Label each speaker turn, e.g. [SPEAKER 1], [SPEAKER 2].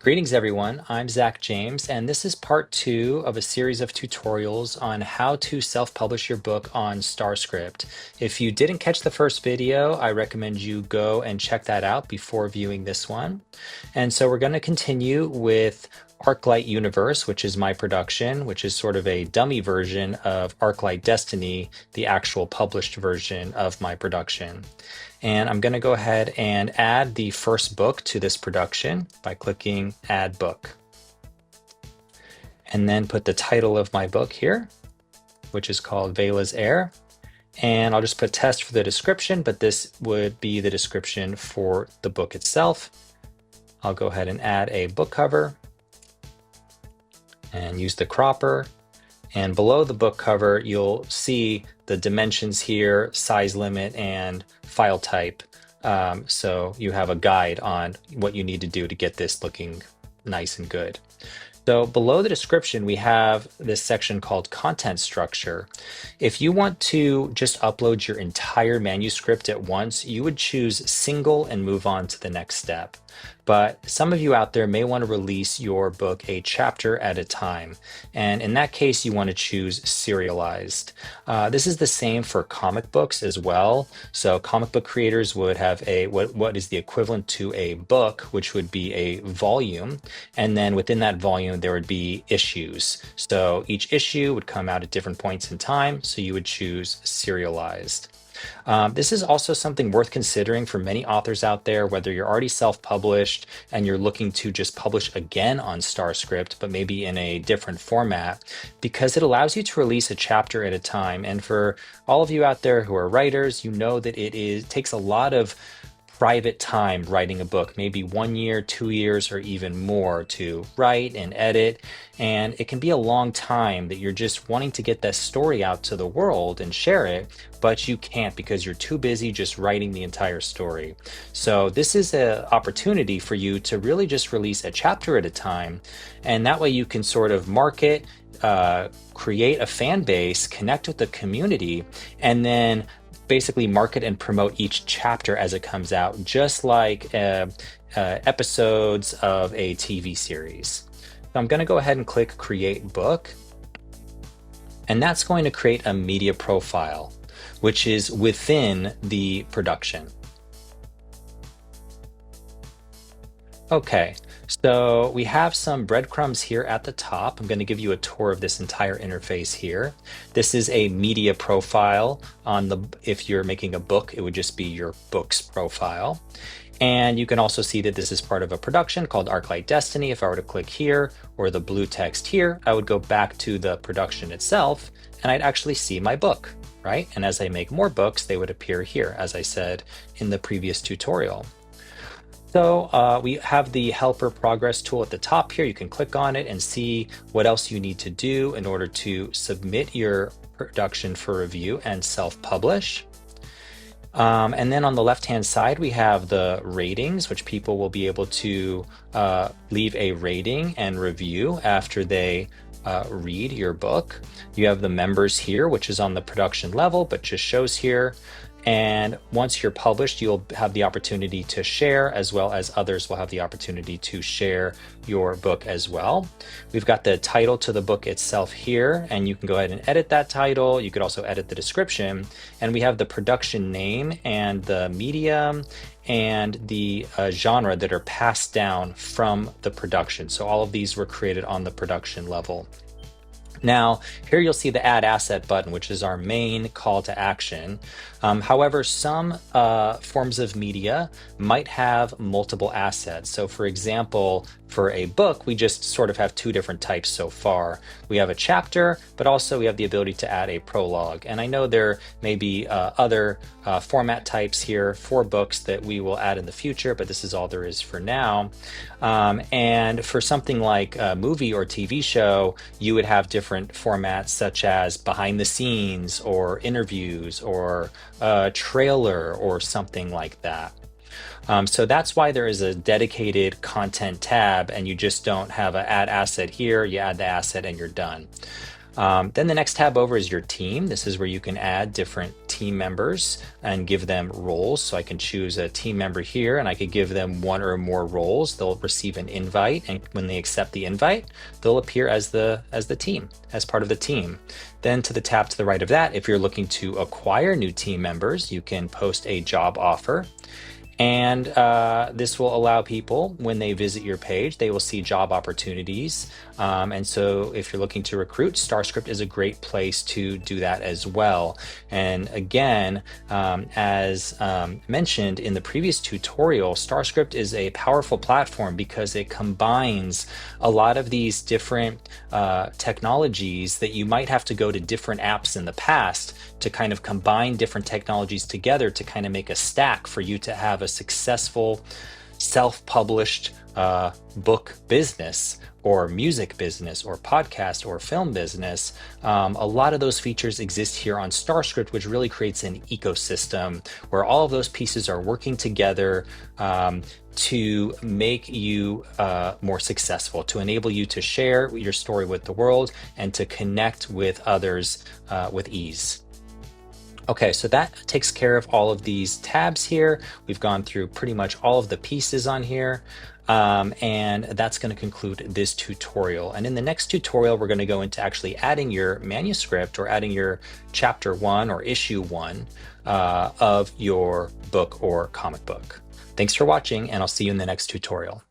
[SPEAKER 1] Greetings, everyone. I'm Zach James, and this is part two of a series of tutorials on how to self-publish your book on StarScript. If you didn't catch the first video, I recommend you go and check that out before viewing this one. And so we're going to continue with ArcLight Universe, which is my production, which is sort of a dummy version of ArcLight Destiny, the actual published version of my production. And I'm going to go ahead and add the first book to this production by clicking Add Book. And then put the title of my book here, which is called Vela's Heir. And I'll just put test for the description, but this would be the description for the book itself. I'll go ahead and add a book cover and use the cropper. And below the book cover, you'll see the dimensions here, size limit, and file type. So you have a guide on what you need to do to get this looking nice and good. So below the description, we have this section called content structure. If you want to just upload your entire manuscript at once, you would choose single and move on to the next step. But some of you out there may want to release your book a chapter at a time. And in that case, you want to choose serialized. This is the same for comic books as well. So comic book creators would have what is the equivalent to a book, which would be a volume. And then within that volume, there would be issues. So each issue would come out at different points in time. So you would choose serialized. This is also something worth considering for many authors out there, whether you're already self-published and you're looking to just publish again on StarScript, but maybe in a different format, because it allows you to release a chapter at a time. And for all of you out there who are writers, you know that it takes a lot of private time writing a book, maybe 1 year, 2 years, or even more to write and edit. And it can be a long time that you're just wanting to get that story out to the world and share it, but you can't because you're too busy just writing the entire story. So this is an opportunity for you to really just release a chapter at a time. And that way you can sort of market, create a fan base, connect with the community, and then basically market and promote each chapter as it comes out, just like episodes of a TV series. So I'm going to go ahead and click Create Book, and that's going to create a media profile, which is within the production. Okay, so we have some breadcrumbs here at the top. I'm going to give you a tour of this entire interface here. This is a media profile if you're making a book, it would just be your book's profile. And you can also see that this is part of a production called ArcLight Destiny. If I were to click here or the blue text here, I would go back to the production itself and I'd actually see my book, right? And as I make more books, they would appear here, as I said in the previous tutorial. So we have the helper progress tool at the top here. You can click on it and see what else you need to do in order to submit your production for review and self-publish. And then on the left-hand side, we have the ratings, which people will be able to leave a rating and review after they read your book. You have the members here, which is on the production level, but just shows here. And once you're published, you'll have the opportunity to share, as well as others will have the opportunity to share your book as well. We've got the title to the book itself here, and you can go ahead and edit that title. You could also edit the description. And we have the production name and the medium and the genre that are passed down from the production. So all of these were created on the production level. Now, here you'll see the Add Asset button, which is our main call to action. However, some forms of media might have multiple assets. So for example, for a book, we just sort of have two different types so far. We have a chapter, but also we have the ability to add a prologue. And I know there may be other format types here for books that we will add in the future, but this is all there is for now. And for something like a movie or TV show, you would have different formats such as behind the scenes or interviews or a trailer or something like that. So that's why there is a dedicated content tab and you just don't have an add asset here, you add the asset and you're done. Then the next tab over is your team. This is where you can add different team members and give them roles. So I can choose a team member here and I could give them one or more roles. They'll receive an invite, and when they accept the invite, they'll appear as the team, as part of the team. Then to the tab to the right of that, if you're looking to acquire new team members, you can post a job offer. And this will allow people, when they visit your page, they will see job opportunities. And so if you're looking to recruit, StarScript is a great place to do that as well. And again, as mentioned in the previous tutorial, StarScript is a powerful platform because it combines a lot of these different technologies that you might have to go to different apps in the past to kind of combine different technologies together to kind of make a stack for you to have a successful self-published book business or music business or podcast or film business. A lot of those features exist here on StarScript, which really creates an ecosystem where all of those pieces are working together to make you more successful, to enable you to share your story with the world and to connect with others with ease. Okay, so that takes care of all of these tabs here. We've gone through pretty much all of the pieces on here. And that's going to conclude this tutorial. And in the next tutorial, we're going to go into actually adding your manuscript or adding your chapter 1 or issue 1 of your book or comic book. Thanks for watching, and I'll see you in the next tutorial.